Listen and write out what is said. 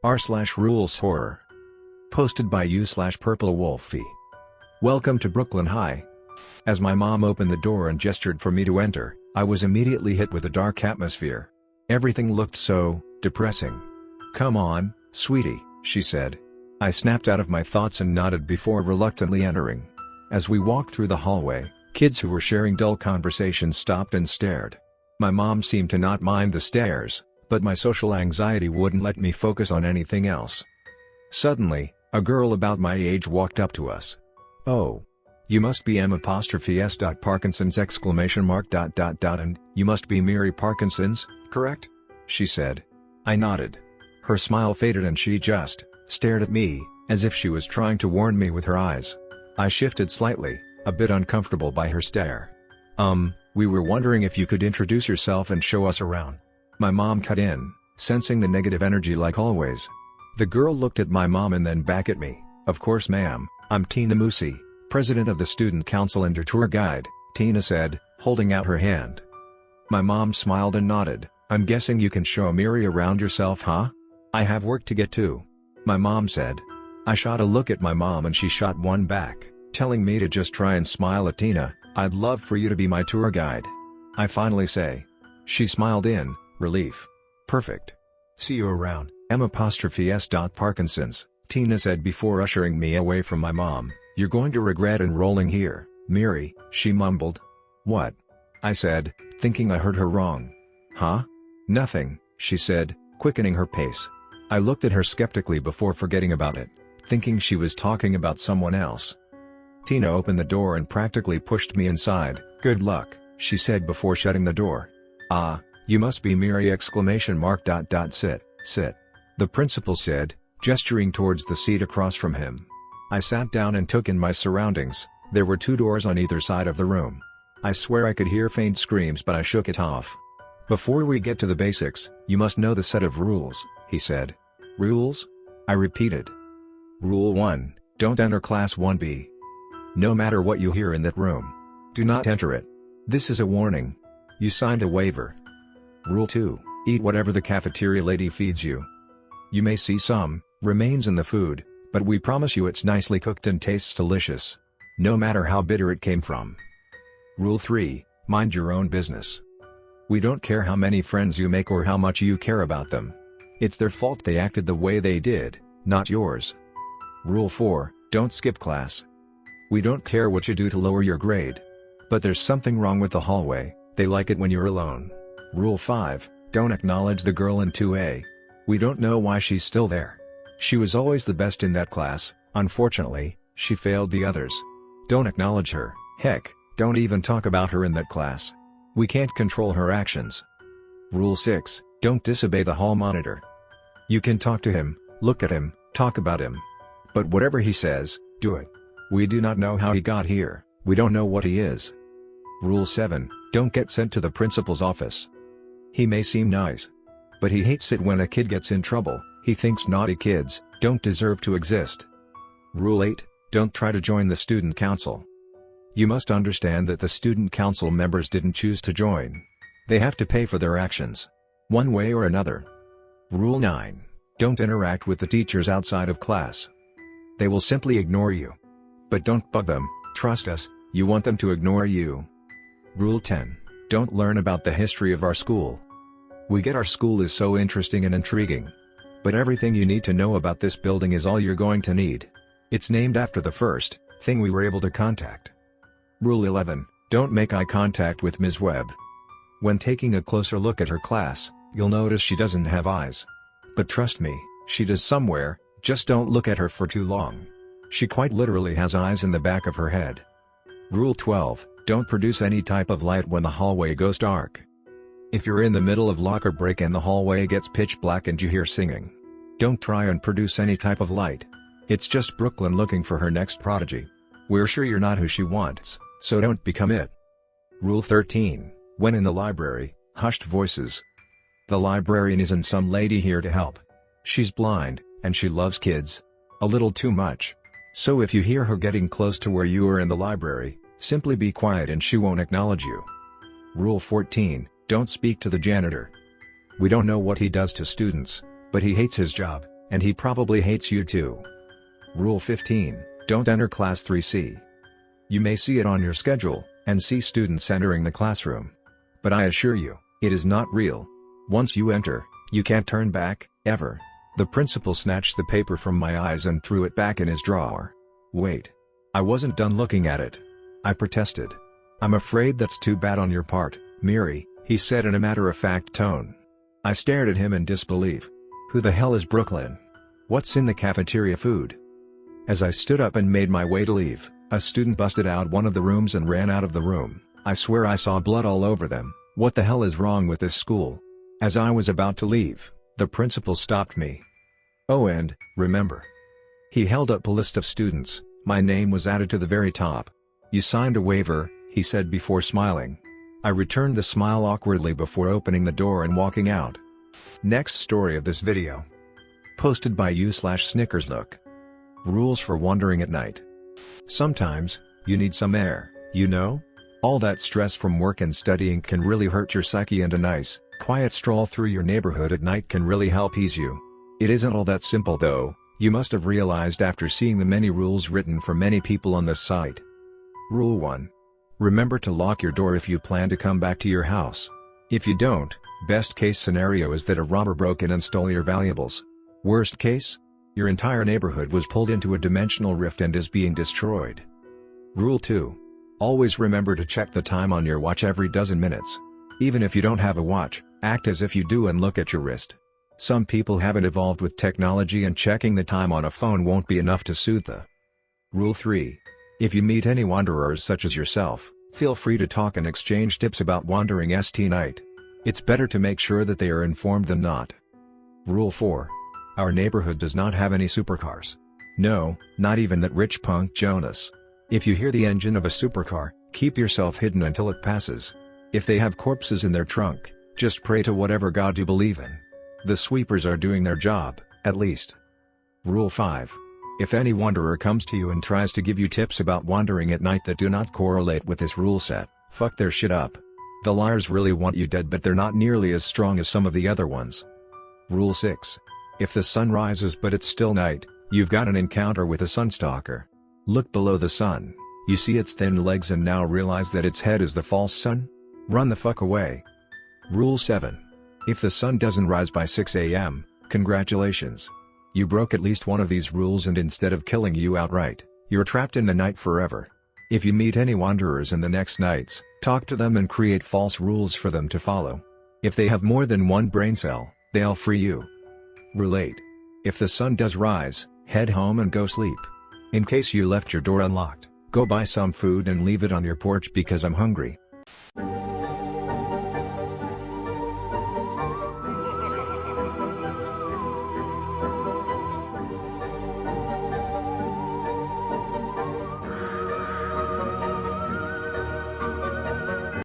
r/rules horror. Posted by u/purplewolfy. Welcome to Brooklyn High. As my mom opened the door and gestured for me to enter, I was immediately hit with a dark atmosphere. Everything looked so depressing. "Come on, sweetie," she said. I snapped out of my thoughts and nodded before reluctantly entering. As we walked through the hallway, kids who were sharing dull conversations stopped and stared. My mom seemed to not mind the stares, but my social anxiety wouldn't let me focus on anything else. Suddenly, a girl about my age walked up to us. "Oh. You must be M''S. Parkinson's!" And you must be Mary Parkinson's, correct?" she said. I nodded. Her smile faded and she just stared at me, as if she was trying to warn me with her eyes. I shifted slightly, a bit uncomfortable by her stare. We were wondering if you could introduce yourself and show us around." My mom cut in, sensing the negative energy like always. The girl looked at my mom and then back at me. "Of course ma'am, I'm Tina Musi, president of the student council and your tour guide," Tina said, holding out her hand. My mom smiled and nodded. "I'm guessing you can show Miri around yourself, huh? I have work to get to," my mom said. I shot a look at my mom and she shot one back, telling me to just try and smile at Tina. "I'd love for you to be my tour guide," I finally say. She smiled in relief. "Perfect. See you around, M''S. Parkinson's," Tina said before ushering me away from my mom. "You're going to regret enrolling here, Miri," she mumbled. "What?" I said, thinking I heard her wrong. "Huh? Nothing," she said, quickening her pace. I looked at her skeptically before forgetting about it, thinking she was talking about someone else. Tina opened the door and practically pushed me inside. "Good luck," she said before shutting the door. "Ah, you must be Miri!" Sit. The principal said, gesturing towards the seat across from him. I sat down and took in my surroundings. There were 2 doors on either side of the room. I swear I could hear faint screams but I shook it off. "Before we get to the basics, you must know the set of rules," he said. "Rules?" I repeated. "Rule 1, don't enter Class 1B. No matter what you hear in that room, do not enter it. This is a warning. You signed a waiver. Rule 2, eat whatever the cafeteria lady feeds you. You may see some remains in the food, but we promise you it's nicely cooked and tastes delicious, no matter how bitter it came from. Rule 3, mind your own business. We don't care how many friends you make or how much you care about them. It's their fault they acted the way they did, not yours. Rule 4, don't skip class. We don't care what you do to lower your grade. But there's something wrong with the hallway, they like it when you're alone. Rule 5, don't acknowledge the girl in 2A. We don't know why she's still there. She was always the best in that class, unfortunately, she failed the others. Don't acknowledge her, heck, don't even talk about her in that class. We can't control her actions. Rule 6, don't disobey the hall monitor. You can talk to him, look at him, talk about him. But whatever he says, do it. We do not know how he got here, we don't know what he is. Rule 7, don't get sent to the principal's office. He may seem nice, but he hates it when a kid gets in trouble. He thinks naughty kids don't deserve to exist. Rule 8, don't try to join the student council. You must understand that the student council members didn't choose to join. They have to pay for their actions, one way or another. Rule 9, don't interact with the teachers outside of class. They will simply ignore you. But don't bug them, trust us, you want them to ignore you. Rule 10, don't learn about the history of our school. We get our school is so interesting and intriguing. But everything you need to know about this building is all you're going to need. It's named after the first thing we were able to contact. Rule 11, don't make eye contact with Ms. Webb. When taking a closer look at her class, you'll notice she doesn't have eyes. But trust me, she does somewhere, just don't look at her for too long. She quite literally has eyes in the back of her head. Rule 12, don't produce any type of light when the hallway goes dark. If you're in the middle of locker break and the hallway gets pitch black and you hear singing, don't try and produce any type of light. It's just Brooklyn looking for her next prodigy. We're sure you're not who she wants, so don't become it. Rule 13, when in the library, hushed voices. The librarian isn't some lady here to help. She's blind, and she loves kids. A little too much. So if you hear her getting close to where you are in the library, simply be quiet and she won't acknowledge you. Rule 14, don't speak to the janitor. We don't know what he does to students, but he hates his job, And he probably hates you too. Rule 15, don't enter class 3C. You may see it on your schedule, and see students entering the classroom. But I assure you, it is not real. Once you enter, you can't turn back, ever. The principal snatched the paper from my eyes and threw it back in his drawer. Wait. I wasn't done looking at it. I protested. I'm afraid that's too bad on your part, Miri, he said in a matter-of-fact tone. I stared at him in disbelief. Who the hell is Brooklyn? What's in the cafeteria food? As I stood up and made my way to leave, a student busted out one of the rooms and ran out of the room. I swear I saw blood all over them. What the hell is wrong with this school? As I was about to leave, the principal stopped me. Oh, and, remember. He held up a list of students. My name was added to the very top. You signed a waiver, he said before smiling. I returned the smile awkwardly before opening the door and walking out. Next story of this video. Posted by u/snickersnook. Rules for wandering at night. Sometimes, you need some air, you know? All that stress from work and studying can really hurt your psyche, and a nice, quiet stroll through your neighborhood at night can really help ease you. It isn't all that simple though, you must have realized after seeing the many rules written for many people on this site. Rule 1. Remember to lock your door if you plan to come back to your house. If you don't, best case scenario is that a robber broke in and stole your valuables. Worst case? Your entire neighborhood was pulled into a dimensional rift and is being destroyed. Rule 2. Always remember to check the time on your watch every dozen minutes. Even if you don't have a watch, act as if you do and look at your wrist. Some people haven't evolved with technology, and checking the time on a phone won't be enough to soothe the. Rule 3. If you meet any wanderers such as yourself, feel free to talk and exchange tips about wandering st night. It's better to make sure that they are informed than not. Rule 4. Our neighborhood does not have any supercars. No, not even that rich punk Jonas. If you hear the engine of a supercar, keep yourself hidden until it passes. If they have corpses in their trunk, just pray to whatever god you believe in. The sweepers are doing their job, at least. Rule 5. If any wanderer comes to you and tries to give you tips about wandering at night that do not correlate with this rule set, fuck their shit up. The liars really want you dead, but they're not nearly as strong as some of the other ones. Rule 6. If the sun rises but it's still night, you've got an encounter with a Sunstalker. Look below the sun, you see its thin legs and now realize that its head is the false sun? Run the fuck away. Rule 7. If the sun doesn't rise by 6 a.m., congratulations. You broke at least one of these rules, and instead of killing you outright, you're trapped in the night forever. If you meet any wanderers in the next nights, talk to them and create false rules for them to follow. If they have more than one brain cell, they'll free you. Rule 8. If the sun does rise, head home and go sleep. In case you left your door unlocked, go buy some food and leave it on your porch because I'm hungry.